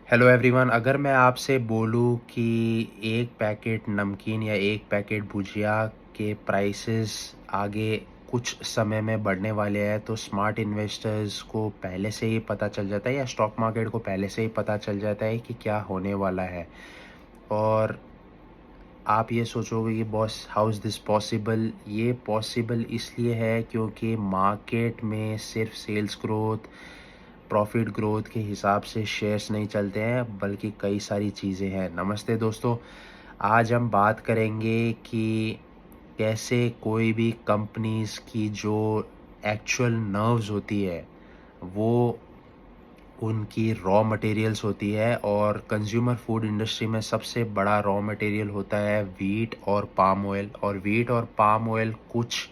Hello everyone. अगर मैं आपसे बोलूं कि एक पैकेट नमकीन या एक पैकेट भुजिया के प्राइसेस आगे कुछ समय में बढ़ने वाले हैं, तो स्मार्ट इन्वेस्टर्स को पहले से ही पता चल जाता है या स्टॉक मार्केट को पहले से ही पता चल जाता है कि क्या होने वाला है। और आप ये सोचोगे कि boss, how is this possible. ये पॉसिबल इसलिए है क्योंकि मार्केट में सिर्फ सेल्स ग्रोथ, प्रॉफिट ग्रोथ के हिसाब से शेयर्स नहीं चलते हैं, बल्कि कई सारी चीज़ें हैं। नमस्ते दोस्तों, आज हम बात करेंगे कि कैसे कोई भी कंपनीज़ की जो एक्चुअल नर्व्स होती है, वो उनकी रॉ मटेरियल्स होती है। और कंज्यूमर फूड इंडस्ट्री में सबसे बड़ा रॉ मटेरियल होता है वीट और पाम ऑयल। और वीट और पाम ऑयल कुछ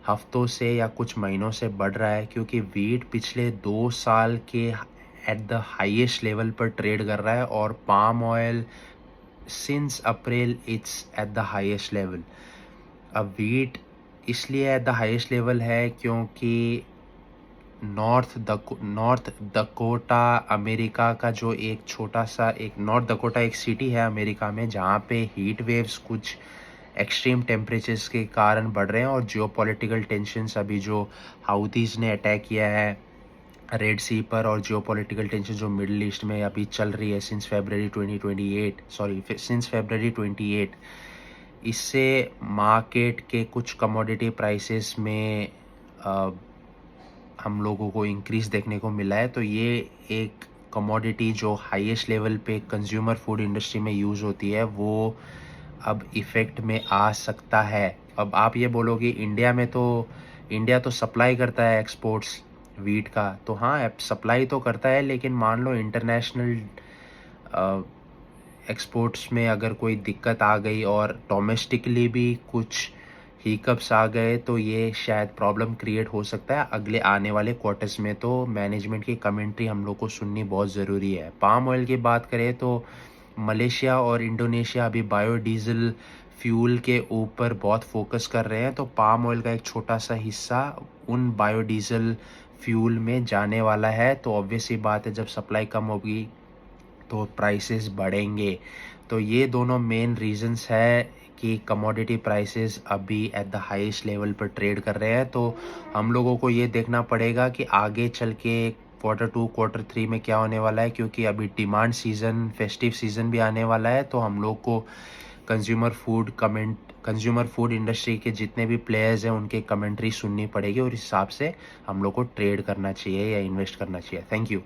हफ्तों से या कुछ महीनों से बढ़ रहा है, क्योंकि वीट पिछले 2 साल के एट द हाईएस्ट लेवल पर ट्रेड कर रहा है, और palm oil since April it's at the highest level. अब वीट इसलिए एट द हाईएस्ट लेवल है क्योंकि नॉर्थ डकोटा अमेरिका का जो एक छोटा सा एक नॉर्थ डकोटा एक सिटी है अमेरिका में, जहाँ पे हीट वेव्स कुछ एक्सट्रीम टेम्परेचर्स के कारण बढ़ रहे हैं। और जियोपॉलिटिकल टेंशन्स, अभी जो हाउथीज़ ने अटैक किया है रेड सी पर, और जियोपॉलिटिकल टेंशन जो मिडल ईस्ट में अभी चल रही है सिंस फेब्रवरी 2028, सिंस फेब्रवरी 28, इससे मार्केट के कुछ कमोडिटी प्राइसेस में हम लोगों को इंक्रीज़ देखने को मिला है। तो ये एक कमोडिटी जो हाईएस्ट लेवल पे कंज्यूमर फूड इंडस्ट्री में यूज़ होती है, वो अब इफ़ेक्ट में आ सकता है। अब आप ये बोलोगे इंडिया तो सप्लाई करता है एक्सपोर्ट्स वीट का, तो हाँ, सप्लाई तो करता है, लेकिन मान लो इंटरनेशनल एक्सपोर्ट्स में अगर कोई दिक्कत आ गई और डोमेस्टिकली भी कुछ हिकअप्स आ गए, तो ये शायद प्रॉब्लम क्रिएट हो सकता है अगले आने वाले क्वार्टर्स में। तो मैनेजमेंट की कमेंट्री हम लोग को सुननी बहुत ज़रूरी है। पाम ऑयल की बात करें तो मलेशिया और इंडोनेशिया अभी बायोडीज़ल फ्यूल के ऊपर बहुत फोकस कर रहे हैं, तो पाम ऑयल का एक छोटा सा हिस्सा उन बायोडीज़ल फ्यूल में जाने वाला है। तो ऑब्वियस सी बात है, जब सप्लाई कम होगी तो प्राइसेस बढ़ेंगे। तो ये दोनों मेन रीजंस है कि कमोडिटी प्राइसेस अभी एट द हाईएस्ट लेवल पर ट्रेड कर रहे हैं। तो हम लोगों को ये देखना पड़ेगा कि आगे चल के Q2 Q3 में क्या होने वाला है, क्योंकि अभी डिमांड सीज़न, फेस्टिव सीज़न भी आने वाला है। तो हम लोग को कंज्यूमर फूड इंडस्ट्री के जितने भी प्लेयर्स हैं उनके कमेंट्री सुननी पड़ेगी, और इस हिसाब से हम लोग को ट्रेड करना चाहिए या इन्वेस्ट करना चाहिए। Thank you.